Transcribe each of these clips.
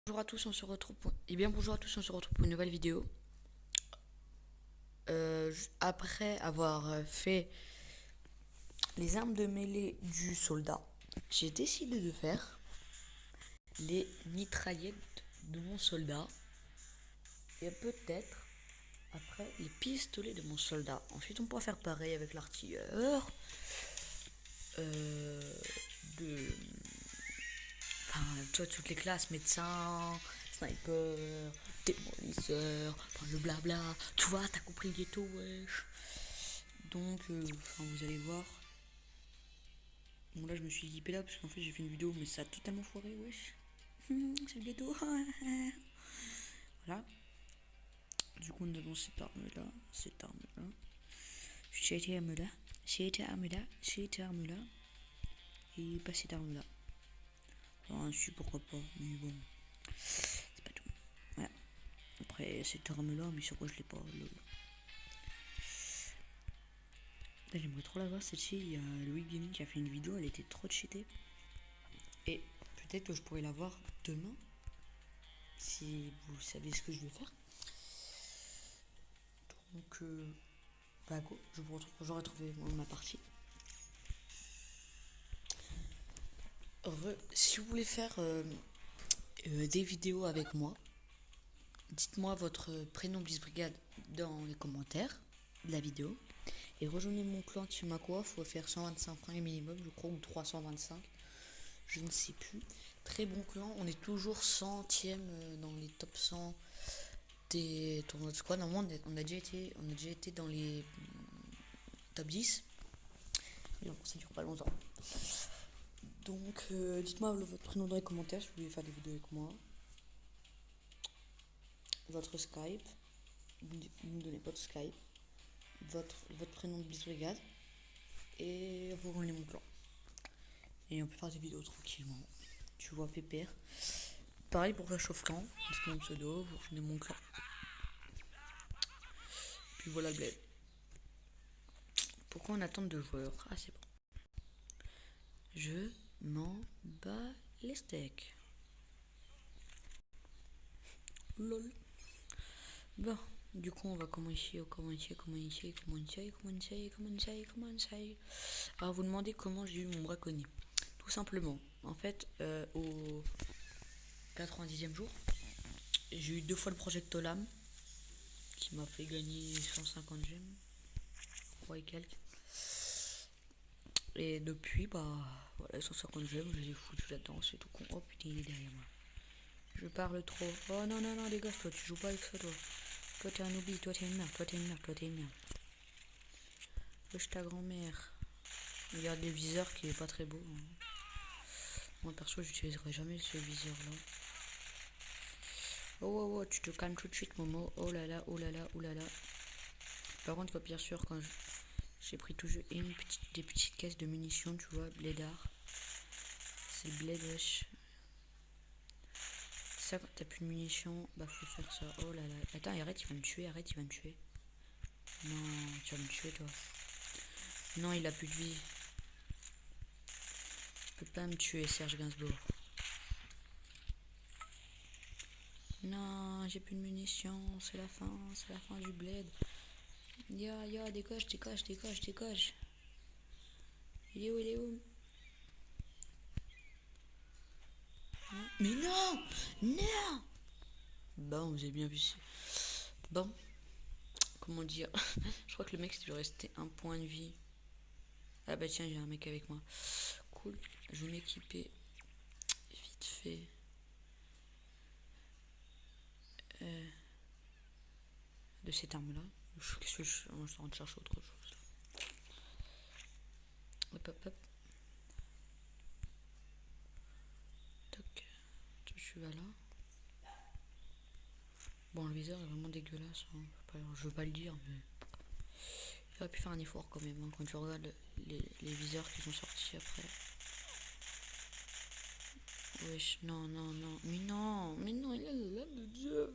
Bonjour à tous, on se retrouve pour... Eh bien bonjour à tous, on se retrouve pour une nouvelle vidéo. Après avoir fait les armes de mêlée du soldat, j'ai décidé de faire les mitraillettes de mon soldat et peut-être après les pistolets de mon soldat. Ensuite on pourra faire pareil avec l'artilleur, de... Enfin, toi toutes les classes, médecin, sniper, démolisseur, enfin le blabla, tu vois, t'as compris le ghetto, wesh. Donc, vous allez voir. Bon, là, je me suis équipé là parce qu'en fait, j'ai fait une vidéo, mais ça a totalement foiré, wesh. C'est le ghetto. Voilà. Du coup, nous avons cette arme-là, cette arme-là, cette arme-là, cette arme-là, cette arme-là, et pas cette arme-là. Enfin, je suis pourquoi pas, mais bon, c'est pas tout. Voilà. Après, cette arme-là, mais sur quoi je l'ai pas, lol. J'aimerais trop la voir celle-ci. Il y a Louis Gaming qui a fait une vidéo, elle était trop cheatée. Et peut-être que je pourrais la voir demain, si vous savez ce que je vais faire. Donc, bah go, je vous retrouve quand j'aurai trouvé ma partie. Si vous voulez faire des vidéos avec moi, dites-moi votre prénom Blitzbrigade dans les commentaires de la vidéo. Et rejoignez mon clan Team Aqua, faut faire 125 francs minimum, je crois, ou 325, je ne sais plus. Très bon clan, on est toujours centième dans les top 100 des tournois de squad. Normalement, on a déjà été dans les top 10. Mais non, ça dure pas longtemps. Donc, dites-moi votre prénom dans les commentaires si vous voulez faire des vidéos avec moi. Votre Skype. Vous ne me donnez pas de Skype. Votre prénom de Blitzbrigade. Et vous rejoignez mon clan. Et on peut faire des vidéos tranquillement. Tu vois, pépère. Pareil pour Clash of Clans. C'est mon pseudo. Vous rejoignez mon clan. Puis voilà le bled. Pourquoi on attend 2 joueurs? Ah, c'est bon. Je m'en bats les steaks. Lol. Bon, du coup, on va commencer. Alors, vous demandez comment j'ai eu mon braconnier. Tout simplement, en fait, au 90e jour, j'ai eu 2 fois le projectolame qui m'a fait gagner 150 gemmes, je crois et quelques. Et depuis, bah, voilà, 150 gemmes, je les ai foutus là-dedans, c'est tout con. Oh putain, il est derrière moi. Je parle trop. Oh non, non, non, dégage, toi, tu joues pas avec ça, toi. Toi, t'es un oubli, toi, t'es une merde, toi, t'es une merde, toi, t'es une merde. Wesh, ta grand-mère. Regarde les viseurs qui est pas très beau. Moi, perso, j'utiliserai jamais ce viseur-là. Oh, oh, oh, tu te calmes tout de suite, Momo. Oh là là, oh là là, oh là là. Par contre, bien sûr, quand j'ai pris toujours des petites caisses de munitions, tu vois, blédard. C'est le bled, wesh. Ça, quand t'as plus de munitions, bah faut faire ça. Oh là là. Attends, arrête, il va me tuer, arrête, il va me tuer. Non, tu vas me tuer, toi. Non, il a plus de vie. Tu peux pas me tuer, Serge Gainsbourg. Non, j'ai plus de munitions, c'est la fin du bled. Ya, dégage, dégage, dégage, dégage. Il est où, il est où? Mais non! Non! Bon, vous avez bien vu. Bon, comment dire? Je crois que le mec, il lui restait un point de vie. Ah bah tiens, j'ai un mec avec moi. Cool, je vais m'équiper vite fait. De cette arme là. Qu'est-ce que je suis en train de chercher autre chose. Hop hop hop. Toc. Je suis là. Bon, le viseur est vraiment dégueulasse. Hein. Je veux pas le dire, mais il aurait pu faire un effort quand même. Hein, quand tu regardes les viseurs qui sont sortis après. Wesh, non, non, non. Mais non, il a la de Dieu.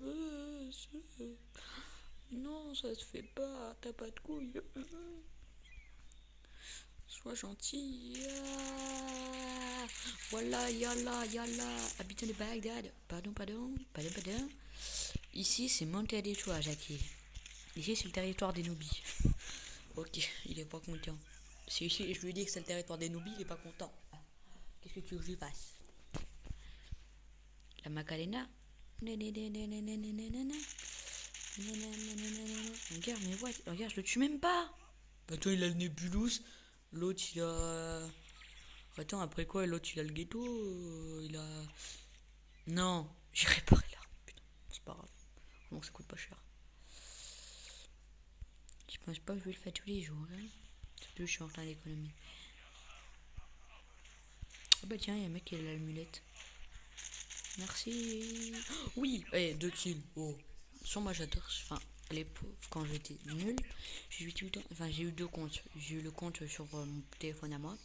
Non, ça se fait pas. T'as pas de couilles. Sois gentil. Voilà, yalla, yalla. Habitant de Bagdad. Pardon. Ici, c'est mon territoire, Jackie. Ici, c'est le territoire des Nubis. Ok, il est pas content. Si ici, je lui dis que c'est le territoire des Nubis, il est pas content. Qu'est-ce que tu veux que je lui fasse? La Macarena. Regarde, mais ouais, regarde, je le tue même pas. Attends, il a le nébulous. L'autre, il a. Attends, après quoi, l'autre, il a le ghetto. Il a. Non, j'ai réparé l'arme. Putain, c'est pas grave. Bon, ça coûte pas cher. Je pense pas que je vais le faire tous les jours. Hein. Surtout, je suis en train d'économiser. Oh bah tiens, il y a un mec qui a la mulette. Merci. Oui, 2 kills. Oh. Sur moi, j'adore. Enfin, les pauvres, quand j'étais nul, j'ai eu tout le temps. Enfin, j'ai eu 2 comptes. J'ai eu le compte sur mon téléphone à moi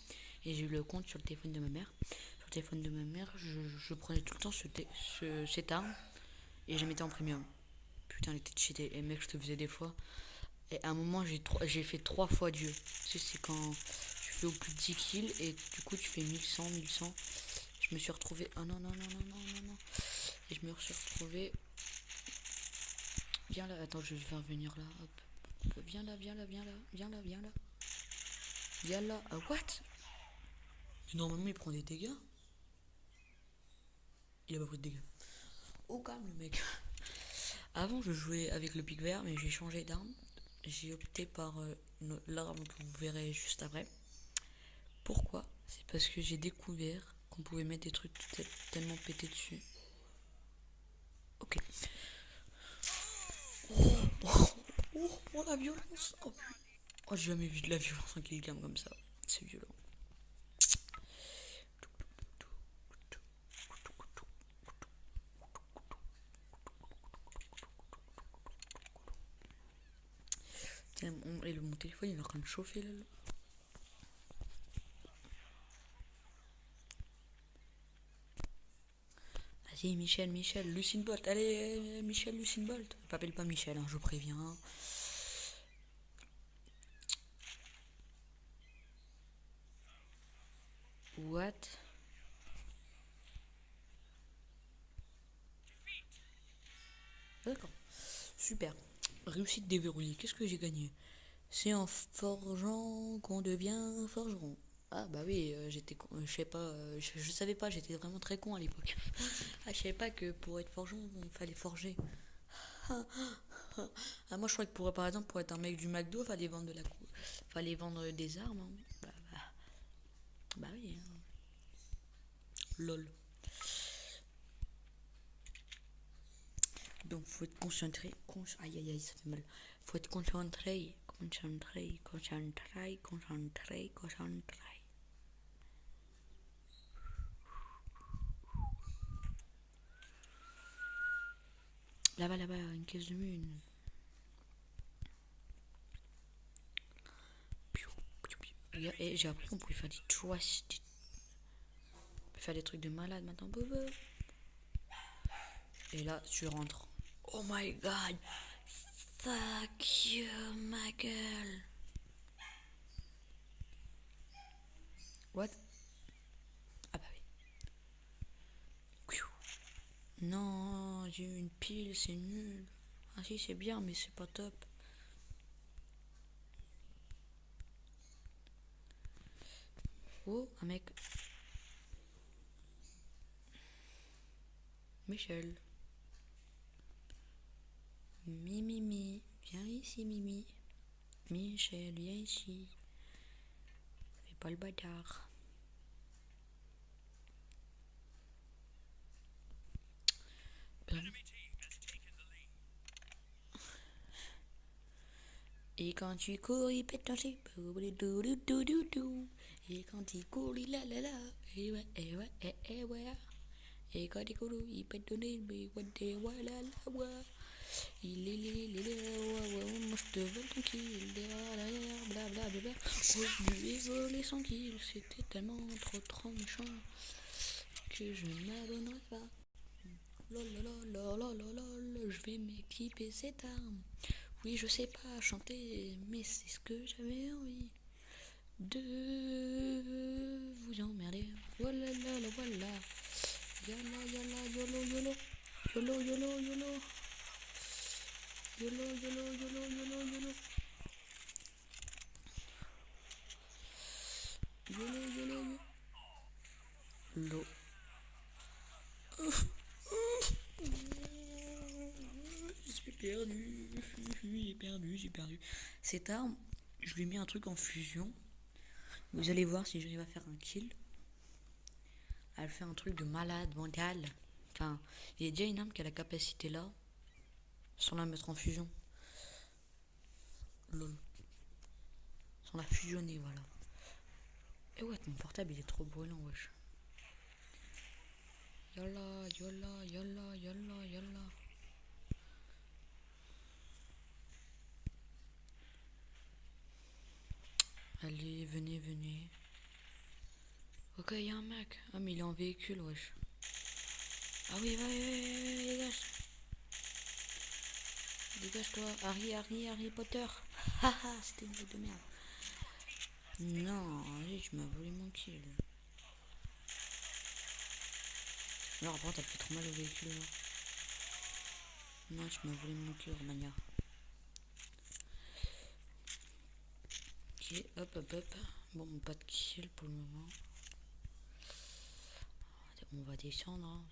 et j'ai eu le compte sur le téléphone de ma mère. Sur le téléphone de ma mère, je prenais tout le temps cette arme et je mettais en premium. Putain, les têtes cheatées. Et mec, je te faisais des fois. Et à un moment, j'ai fait 3 fois Dieu. Tu sais, c'est quand tu fais au plus de 10 kills et du coup, tu fais 1100. Je me suis retrouvé. Ah non. Et je me suis retrouvé. Viens là, attends, je vais revenir là. Hop. Viens là. Viens là. Ah, what? Normalement, il prend des dégâts. Il a pas pris de dégâts. Oh, calme le mec. Avant, je jouais avec le pic vert, mais j'ai changé d'arme. J'ai opté par l'arme que vous verrez juste après. Pourquoi? C'est parce que j'ai découvert qu'on pouvait mettre des trucs tellement pétés dessus. Ok. Oh la violence. Oh, j'ai jamais vu de la violence en killcam comme ça. C'est violent. Tiens, mon téléphone il est en train de chauffer là. Vas-y, Michel, Lucien Bolt. Allez, Michel, Lucien Bolt. M'appelle pas Michel, hein, je préviens. What? D'accord. Super. Réussite déverrouillée. Qu'est-ce que j'ai gagné? C'est en forgeant qu'on devient forgeron. Ah bah oui, j'étais con, je sais pas, je savais pas, j'étais vraiment très con à l'époque. Ah, je savais pas que pour être forgeron, il fallait forger. Ah, moi je crois que par exemple pour être un mec du McDo, fallait vendre fallait vendre des armes. Hein. Bah oui. Hein. Lol. Donc faut être concentré. Aïe, ça fait mal. Faut être concentré. Là-bas, une caisse de mine. Et j'ai appris qu'on pouvait faire des trusts. On peut faire des trucs de malade maintenant. Et là, tu rentres. Oh my god. Fuck you, ma gueule. What? Ah bah oui. Non, j'ai eu une pile, c'est nul. Ah si, c'est bien, mais c'est pas top. Oh, un mec. Michel. Mimi. Viens ici, Mimi. Michel, viens ici. Fais pas le bâtard. Et quand tu cours, il pète ton slip. Et quand il court, il la. Et ouais. Et quand il court, il pète ton nez. Mais voilà. Il est, moi je te vole tranquille. Derrière, blablabla. Oh, lui ai volé son kill. C'était tellement trop méchant que je ne m'abonnerai pas. Lol, je vais m'équiper cette arme. Oui, je sais pas chanter, mais c'est ce que j'avais envie. de vous emmerder. Voilà, voilà, voilà. Yala, yala, yolo, yolo. Yolo, yolo, yolo. Yolo, yolo, yolo, yolo, yolo. Yolo, yolo, yolo. L'eau. J'ai perdu. Cette arme, je lui ai mis un truc en fusion. Vous allez voir si j'arrive à faire un kill. Elle fait un truc de malade mental. Enfin, il y a déjà une arme qui a la capacité là, sans la mettre en fusion. Lol. Sans la fusionner, voilà. Et ouais, mon portable il est trop brûlant, wesh. Yalla, yalla, yalla, yalla, yalla. Allez, venez, venez. Ok, y a un mec. Ah, mais il est en véhicule, wesh. Ah oui, va, dégage. Dégage-toi. Harry Potter. Haha, c'était une blague de merde. Non, allez, tu m'as volé mon kill. Alors, après, t'as fait trop mal au véhicule, là. Non, tu m'as volé mon kill, Romagna. Ok, hop, hop, hop. Bon, pas de kill pour le moment. On va descendre, hein.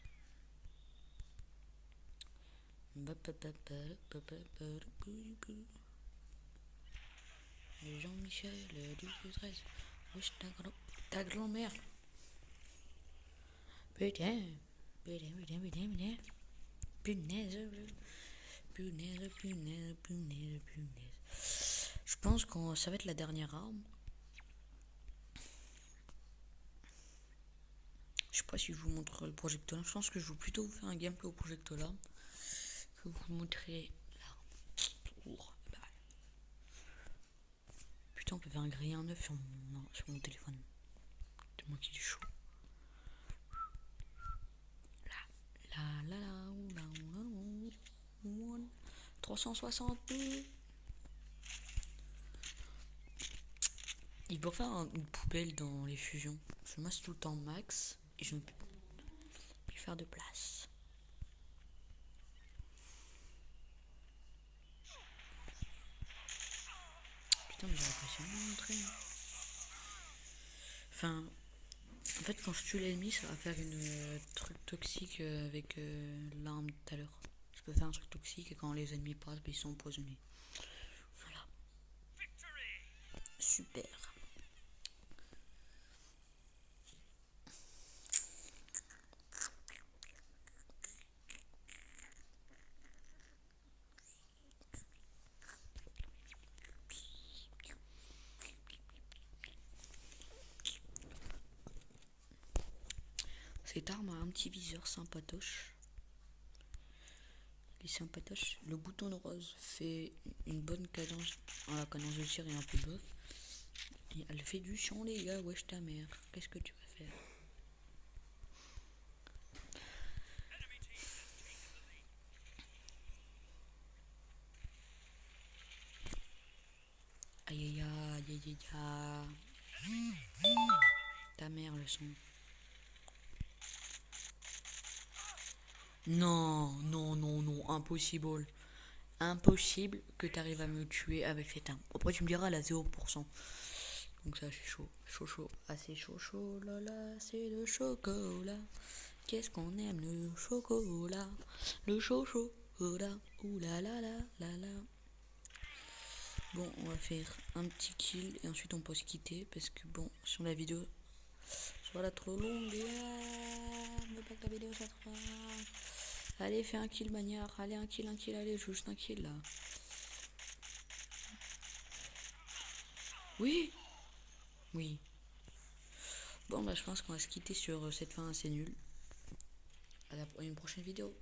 Jean-Michel du 13. Wesh, ta grand-mère. Putain. Punaise. Je pense que ça va être la dernière arme. Je sais pas si je vous montre le projectile. Je pense que je vais plutôt vous faire un gameplay au projectile que vous montrer l'arme. Putain, on peut faire un grille 1.9 sur mon téléphone. Tellement qu'il est chaud. La 360. Il faut faire une poubelle dans les fusions. Je masse tout le temps max et je ne peux plus faire de place. Putain, mais j'aurais pas su me montrer. Enfin, en fait, quand je tue l'ennemi, ça va faire une truc toxique avec l'arme tout à l'heure. Je peux faire un truc toxique et quand les ennemis passent, ils sont empoisonnés. Voilà. Super. Cette arme a un petit viseur sympatoche. Il est sympatoche. Le bouton rose fait une bonne cadence. La cadence de tir est un peu bof. Et elle fait du champ, les gars. Wesh ta mère. Qu'est-ce que tu vas faire? Aïe aïe aïe aïe aïe. Ta mère le son. Non, non, non, non, impossible. Impossible que tu arrives à me tuer avec cette arme. Après tu me diras, elle a 0%. Donc ça c'est chaud, chaud. Ah c'est chaud, là là, c'est le chocolat. Qu'est-ce qu'on aime le chocolat. Le chocolat, oulala. Bon, on va faire un petit kill et ensuite on peut se quitter parce que bon, sur la vidéo, soit trop longue. Ne veux pas que la vidéo soit trop... Allez, fais un kill, bagnard. Allez, un kill, allez, juste un kill là. Oui. Bon, bah, je pense qu'on va se quitter sur cette fin assez nulle. À une prochaine vidéo.